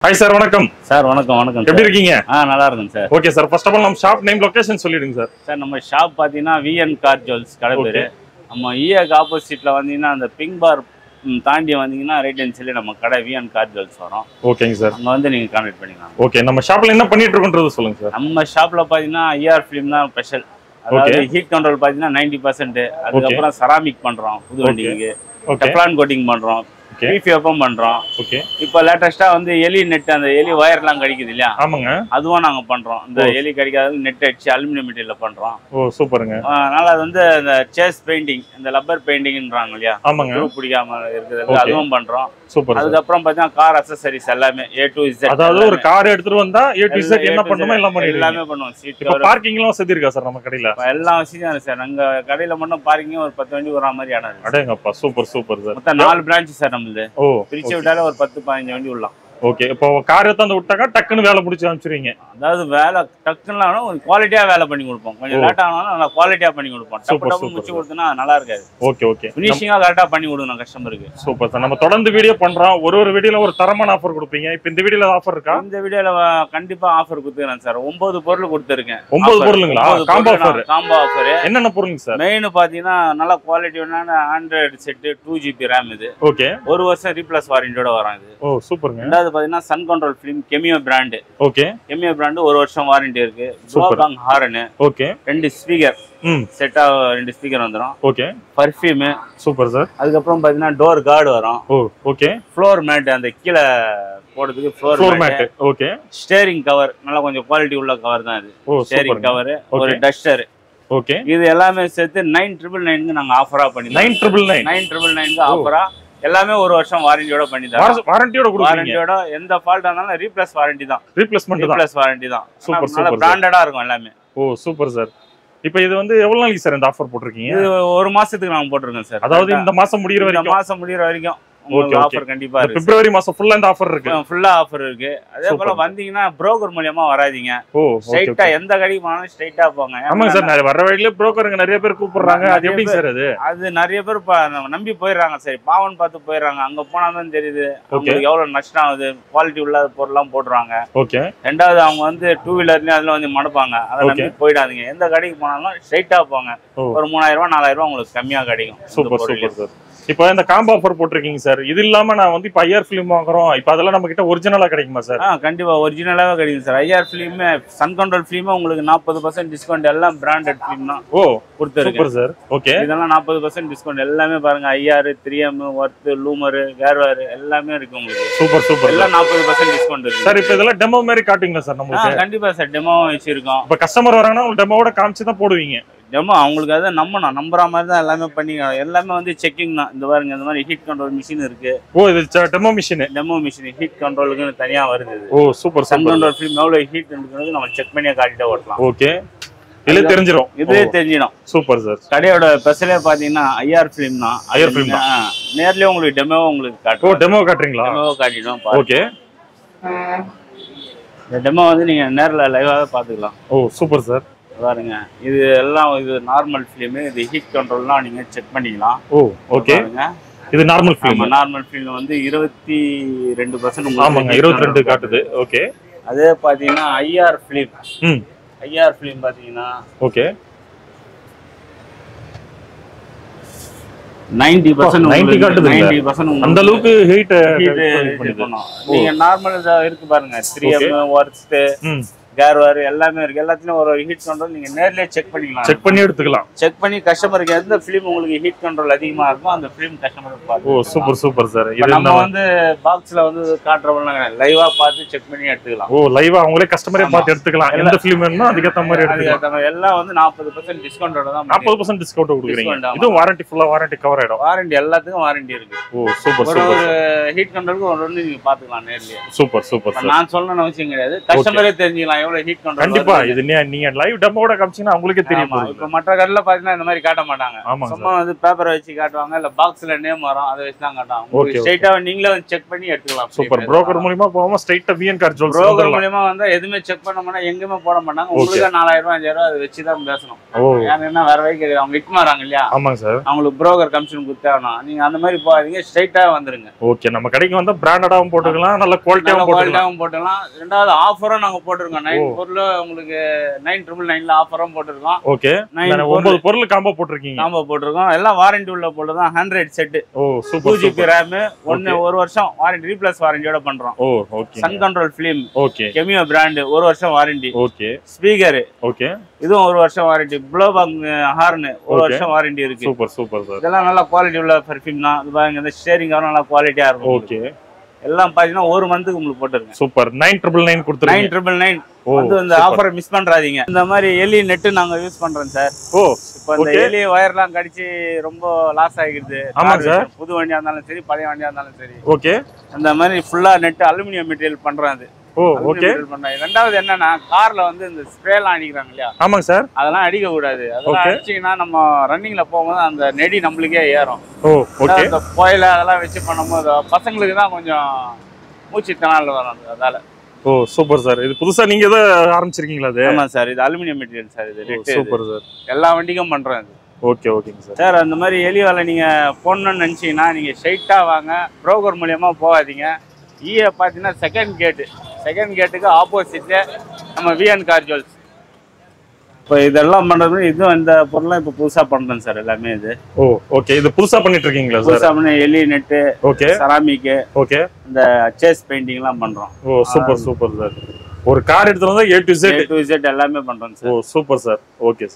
Hi sir, வணக்கம். Sir வணக்கம் வணக்கம். எப்படி இருக்கீங்க? நல்லா இருக்கேன் sir. Okay sir. First of all நம்ம ஷாப் நேம் லொகேஷன் சொல்லிடுங்க சார். சார் நம்ம ஷாப் பார்த்தீங்கன்னா விஎன் கார் ஜுவல்ஸ் கடை பேர். நம்ம இஏக்கு ஆப்போசிட்டில் வந்தீங்கன்னா அந்த பிங்க் பார் தாண்டி வந்தீங்கன்னா ரைட் ஹேண்ட் சைடில் நம்ம கடை விஎன் கார் ஜுவல்ஸ் வரும். ஓகேங்க சார். அங்கே வந்து நீங்கள் கான்டாக்ட் பண்ணிக்கலாம். ஓகே, நம்ம ஷாப்பில் என்ன பண்ணிட்டு இருக்கோன்றது சொல்லுங்க சார். நம்ம ஷாப்பில் பார்த்தீங்கன்னா ஐஆர் ஃபிலிம் தான் ஸ்பெஷல். அதாவது ஹீட் கண்ட்ரோல் பார்த்தீங்கன்னா 90%. அதுக்கப்புறம் செராமிக் பண்ணுறோம் புது வண்டிக்கு. டெஃப்லான் கோட்டிங் பண்ணுறோம். பிபிஎஃப்பும் பண்றோம். ஓகே. இப்போ லேட்டஸ்டா வந்து எலி நெட் அந்த எலி வயர்லாம் கடிக்குது இல்லையா? ஆமாங்க. அதுவும் நாங்க பண்றோம். இந்த எலி கடிக்காத நெட் அடிச்சு அலுமினியம் மெட்டீரியல்ல பண்றோம். ஓ சூப்பருங்க. அதனால அது வந்து இந்த சேஸ் பெயிண்டிங் இந்த லப்பர் பெயிண்டிங்ன்றாங்க இல்லையா? ஆமாங்க. குரூப் பிடிக்காம இருக்குது அதுவும் பண்றோம். சூப்பர். அதுக்கப்புறம் பார்த்தா கார் அக்சஸரிஸ் எல்லாமே A to Z. அதாவது ஒரு கார் எடுத்துட்டு வந்தா A to Z என்ன பண்ணுமோ எல்லாம் பண்ணிடுங்க. எல்லாமே பண்ணுவோம். சீட் இப்போ பார்க்கிங்லாம் வசதி இருக்கா சார் நம்ம கடையில? எல்லாம் வசதியா இருக்கு சார். நம்ம கடையில மட்டும் பார்க்கிங் ஒரு 10 வண்டி வர மாதிரி இடம் இருக்கு. அடேங்கப்பா சூப்பர் சூப்பர் சார். மொத்தம் 4 பிரான்ச் சார் நம்மளுது. ஓ பிரிச்சு விட்டாலே ஒரு 10-15 வண்டி விடலாம். ஓகே. இப்போ கார் எடுத்து விட்டாக்கா டக்குன்னு வேலை முடிச்சு அனுப்பிச்சிருவீங்க? அதாவது வேலை டக்குன்னு ஒரு குவாலிட்டியா வேலை பண்ணி கொடுப்போம். கொஞ்சம் லேட் ஆனாலும் நல்லா குவாலிட்டியா பண்ணி கொடுப்போம். டப்பு முடிச்சு கொடுத்தனா நல்லா இருக்காது. Okay okay. ஃபினிஷிங்கா கரெக்டா பண்ணி கொடுக்கணும் கஸ்டமருக்கு. Super sir. நம்ம தொடர்ந்து வீடியோ பண்றோம். ஒரு வீடியோல ஒரு தரமான ஆஃபர் கொடுப்பீங்க. இப்போ இந்த வீடியோல ஆஃபர் இருக்கா? இந்த வீடியோல கண்டிப்பா ஆஃபர் கொடுத்துறேன் சார். 9 பொருள் கொடுத்துருக்கேன். 9 பொருளுங்களா? Combo offer. Combo offer. என்னென்ன பொருளுங்க சார்? மெயின் பாத்தீங்கன்னா நல்ல குவாலிட்டியான ஆண்ட்ராய்டு செட் 2GB RAM இது. ஓகே. 1 வருஷம் ரீப்ளேஸ் வாரண்டியோட வரும் இது. ஓ சூப்பருங்க. ரெண்டாவது பாத்தீங்கன்னா sun control film cameo brand. Okay. Cameo brand 1 வருஷம் வாரண்டி இருக்கு. ப்ளோகாங் ஹாரன். ஓகே. 2 ஸ்பீக்கர். செட்டா 2 ஸ்பீக்கர் வந்துரும். ஓகே. பர்ஃபியூம். Super sir. அதுக்கப்புறம் பாத்தீங்கன்னா டோர் கார்டு வரும். ஓ ஓகே. ஃப்ளோர் மேட் அந்த கீழ போடுறதுக்கு floor mat. Okay. Steering cover நல்ல கொஞ்சம் குவாலிட்டி உள்ள கவர் தான் இது. Steering cover. ஒரு டஸ்டர். ஓகே. இது எல்லாமே சேர்த்து 9999க்கு நாங்க ஆஃபரா பண்ணி 9999க்கு ஆஃபரா எல்லாமே 1 வருஷம் வாரண்டியோட பண்ணி தரோம். வாரண்டியோட எந்த ஃபால்ட் ஆனாலும் ரீப்ளேஸ் வாரண்டி தான். ரீப்ளேஸ் வாரண்டி தான். Super super. பிராண்டடா இருக்கும் எல்லாமே. ஓ சூப்பர் சார். இப்போ இது வந்து எவ்வளவு நாளைக்கு சார் இந்த ஆஃபர் போட்டுருக்கீங்க? இது 1 மாசத்துக்கு நாங்க போட்டுருக்கோம் சார். அதாவது இந்த மாசம் முடியற வரைக்கும் உங்களுக்கு ஆஃபர் கண்டிப்பா இருக்கு. பிப்ரவரி மாசம் ஃபுல்லா இந்த ஆஃபர் இருக்கு. ஃபுல்லா ஆஃபர் இருக்கு. அதே போல வந்தீங்கன்னா புரோக்கர் மூலமா வராதீங்க. ஓ ஸ்ட்ரைட்டா எந்த கடைக்கு போனாலும் ஸ்ட்ரைட்டா போங்க. ஆமா சார். வர வழியில புரோக்கருங்க நிறைய பேர் கூப்பிடுறாங்க. அது எப்படி சார் அது நிறைய பேர் நம்பி போயிடுறாங்க. சரி பாவன் பார்த்து போயிடுறாங்க. அங்க போனா தான் தெரியுது உங்களுக்கு எவ்வளவு நஷ்டம் ஆகுது. குவாலிட்டி உள்ள பொருள்லாம் போடுறாங்க. ஓகே. ரெண்டாவது அவங்க வந்து 2 வீலர்லயும் அதுல வந்து மடப்பாங்க. அதை நம்பி போயிடாதீங்க. எந்த கடைக்கு போனாலும் ஸ்ட்ரைட்டா போங்க. ஒரு 3000 ரூபாய் 4000 ரூபாய் உங்களுக்கு கம்மியா கிடைக்கும். Super super sir. இப்போ இந்த காம்போ ஆஃபர் போட்டிருக்கீங்க சார். இது இல்லாம நான் வந்து இப்போ ஐஆர் ஃபிலிம் வாங்குறோம். இப்போ அதெல்லாம் நம்ம கிட்ட ஒரிஜினலா கிடைக்குமா சார்? கண்டிப்பா ஒரிஜினலாவே கிடைக்கும் sir. IR film sun control film உங்களுக்கு 40% டிஸ்கவுண்ட். எல்லாம் பிராண்டட் ஃபிலிம் தான். ஓ கொடுத்துருக்கு. Super sir. ஓகே. இதெல்லாம் 40% டிஸ்கவுண்ட். எல்லாமே பாருங்க ஐஆர் 3M ஒர்த் லூமர் கேர்வார் எல்லாமே இருக்கு உங்களுக்கு. Super super. எல்லாம் 40% டிஸ்கவுண்ட் இருக்கு சார். இப்போ இதெல்லாம் டெமோ மாதிரி காட்டுவீங்களா சார் நமக்கு? கண்டிப்பா சார். டெமோ வச்சிருக்கோம். இப்போ கஸ்டமர் வராங்கன்னா உங்களுக்கு டெமோவோட காமிச்சு தான் போடுவீங்க? டெமோ அவங்களுக்கு அதை நம்புற மாதிரி தான் எல்லாமே பண்ணி. எல்லாமே வந்து செக்கிங் தான். இந்த பாருங்க இந்த மாதிரி ஹீட் கண்ட்ரோல் மிஷின் இருக்கு. ஓ இது டெமோ மிஷின் ஹீட் கண்ட்ரோலுக்கு தனியா வருது. ஓ சூப்பர். சன் கண்ட்ரோல் ஃபிலிம் எவ்வளவு ஹீட் இருக்குன்னு நம்ம செக் பண்ணி காட்டிட்டே ஓட்டலாம். ஓகே. இதுல தெரிஞ்சிரும். இதுவே தெரிஞ்சிடும். Super sir. கடையோட ஸ்பெஷலே பாத்தீங்கன்னா ஐஆர் ஃபிலிம் தான். ஐஆர் ஃபிலிம் நேர்லயே உங்களுக்கு டெமோ உங்களுக்கு காட்டுறோம். ஓ டெமோ காட்டுறீங்களா? டெமோ காட்டிடும். ஓகே. இந்த டெமோ வந்து நீங்க நேர்ல லைவாவே பாத்துக்கலாம். ஓ சூப்பர் சார். பாருங்க இது எல்லாம் இது நார்மல் ஃபிலிம். இது ஹீட் கண்ட்ரோல்லாம் நீங்க செக் பண்ணிக்கலாம். ஓ ஓகே. இது நார்மல் ஃபிலிம். நார்மல் ஃபிலிம் வந்து 22%. ஆமாங்க 22 காட்டுது. ஓகே. அதே பாத்தீங்கன்னா ஐஆர் ஃபிலிம் பாத்தீங்கன்னா ஓகே 90% காட்டுது. 90% அந்த அளவுக்கு ஹீட் நீங்க நார்மல் இருக்கு பாருங்க. 3M ஒர்த் கேர்வார் எல்லாமே இருக்கு. எல்லாத்துலயும் ஒரு ஹீட் கண்ட்ரோல் நீங்க நேர்லயே செக் பண்ணிக்கலாம். செக் பண்ணி எடுத்துக்கலாம். செக் பண்ணி கஸ்டமருக்கு எந்த ஃபிலிம் உங்களுக்கு ஹீட் கண்ட்ரோல் அதிகமா இருக்கும் அந்த ஃபிலிம் கஸ்டமருக்கு பார்த்து. ஓ சூப்பர் சூப்பர் சார். இது நம்ம வந்து பாக்ஸ்ல வந்து காட்றவங்க லைவா பார்த்து செக் பண்ணி எடுத்துக்கலாம். ஓ லைவா அவங்களே கஸ்டமரே பார்த்து எடுத்துக்கலாம். எந்த ஃபிலிம் வேணுமோ அதுக்கு ஏத்த மாதிரி எடுத்துக்கலாம். எல்லாம் வந்து 40% டிஸ்கவுண்டோட தான். 40% டிஸ்கவுண்ட் கொடுக்குறீங்க. இது வாரண்டி ஃபுல்லா வாரண்டி கவர் ஆயிடும். வாரண்டி எல்லாத்துக்கும் வாரண்டி இருக்கு. ஓ சூப்பர் சூப்பர். ஒரு ஹீட் கண்ட்ரோலுக்கு ஒன்னு நீங்க பாத்துக்கலாம் நேர்லயே. Super super. நான் சொல்லணும்னு அவசியம் கிடையாது. கஸ்டமரே தெரிஞ்சுக்கலாம் எவ்வளவு ஹீட் கண்ட்ரோல். கண்டிப்பா இது நீங்க லைவ் டெமோட காமிச்சீங்கன்னா அவங்களுக்கே தெரியும். இப்ப மற்ற கடையில பாத்தீங்கன்னா இந்த மாதிரி காட்ட மாட்டாங்க. சும்மா வந்து பேப்பரை வச்சு காட்டுவாங்க, இல்ல பாக்ஸ்ல நேம் வரும், அதை வச்சு தான் காட்டுவாங்க. ஸ்ட்ரைட்டா நீங்களே வந்து செக் பண்ணி எடுத்துக்கலாம். சூப்பர். புரோக்கர் மூலமா போகாம ஸ்ட்ரைட்டா விஎன் கார் ஜுவல்ஸ் புரோக்கர் மூலமா வந்து எதுவுமே செக் பண்ண மாட்டாங்க, எங்கேயுமே போட மாட்டாங்க. உங்களுக்கு 4000 5000 அதை வச்சு தான் பேசணும். ஏன்னா வேற வரைக்கும் அவங்க விட்டு மாறாங்க இல்லையா? ஆமாங்க சார். அவங்களுக்கு புரோக்கர் கமிஷன் கொடுத்தாங்க. நீங்க அந்த மாதிரி போகாதீங்க, ஸ்ட்ரைட்டா வந்துருங்க. ஓகே. நம்ம கடைக்கு வந்தா பிராண்டடாவும் போட்டுக்கலாம், நல்ல குவாலிட்டியாவும் போட்டுக்கலாம். ரெண்டாவது ஆஃபரும் நாங்க போட்டுருக்கோம். 9 பொருள் உங்களுக்கு 9999ல ஆஃபரும் போட்டுருக்கோம். ஓகே. 9 பொருள் காம்போ போட்டுருக்கீங்க. காம்போ போட்டுருக்கோம். எல்லாம் வாரண்டி உள்ள பொருள் தான். 100 செட். ஓ சூப்பர். 2GB RAM, 1 வருஷம் வாரண்டி, ரீப்ளேஸ் வாரண்டியோட பண்றோம். ஓ okay. Sun control film. Okay. Cameo brand 1 வருஷம் வாரண்டி. ஓகே. ஸ்பீக்கர். ஓகே. இதுவும் 1 வருஷம் வாரண்டி. ப்ளோபாங் ஹார்ன் 1 வருஷம் வாரண்டி இருக்கு. Super super sir. இதெல்லாம் நல்ல குவாலிட்டி உள்ள பெர்ஃப்யூம் தான். இது பாருங்க, இந்த ஸ்டேரிங் நல்லா குவாலிட்டியா இருக்கும். ஓகே. எல்லாம் பாத்தீங்கன்னா 1 மந்த்துக்கு உங்களுக்கு போட்டுருங்க. சூப்பர். 9999 கொடுத்துருங்க. 9999 வந்து இந்த ஆஃபரை மிஸ் பண்றாதீங்க. இந்த மாதிரி எலி நெட் நாங்க யூஸ் பண்றோம் சார். ஓ இப்போ இந்த எலி வயர்லாம் கடிச்சு ரொம்ப லாஸ் ஆகிடுது. ஆமா சார். புது வண்டியா இருந்தாலும் சரி, பழைய வண்டியா இருந்தாலும் சரி. ஓகே. அந்த மாதிரி ஃபுல்லா நெட் அலுமினியம் மெட்டீரியல் பண்றோம். அது ஓ ஓகே. ரெண்டாவது என்னன்னா, கார்ல வந்து இந்த ஸ்ப்ரேலாம் அடிக்கிறாங்க இல்லையா? ஆமாங்க சார். அதெல்லாம் அடிக்க கூடாது. அதெல்லாம் அடிச்சீங்கன்னா நம்ம ரன்னிங்ல போகும்போது அந்த நெடி நம்மளுக்கே ஏறும். ஓ ஓகே. இந்த கோயில அதெல்லாம் வச்சு பண்ணும்போது பசங்களுக்கு தான் கொஞ்சம் மூச்சு திணறல் வரும். அதால. ஓ சூப்பர் சார். இது புதுசா நீங்க எதை ஆரம்பிச்சிருக்கீங்களா? அது ஆமா சார். இது அலுமினியம் மெட்டீரியல் சார். இது சூப்பர் சார். எல்லா வண்டிக்கும் பண்றோம் இது. ஓகே ஓகேங்க சார். சார் அந்த மாதிரி எலி வேலை நீங்க போடணும்னு நினைச்சீங்கன்னா நீங்க ஸ்ட்ரைட்டா வாங்க. புரோக்கர் மூலியமா போகாதீங்க. ஈஏ பார்த்தீங்கன்னா செகண்ட் கேட்டுக்கு ஆப்போசிட்ல நம்ம விஎன் கார் ஜுவல்ஸ். இப்போ இதெல்லாம் பண்றது, இதுவும் இந்த பொருள்லாம் இப்போ புதுசா பண்றேன் சார். எல்லாமே இது. ஓ ஓகே. இது புதுசா பண்ணிட்டு இருக்கீங்களா சார்? புதுசா பண்ண எலி நெட்டு, ஓகே, செராமிக், ஓகே, இந்த சேஸ் பெயிண்டிங்லாம் பண்றோம். ஓ சூப்பர் சூப்பர் சார். ஒரு கார் எடுத்துட்டு வந்தா A to Z எல்லாமே பண்றோம் சார். ஓ சூப்பர் சார். Okay sir.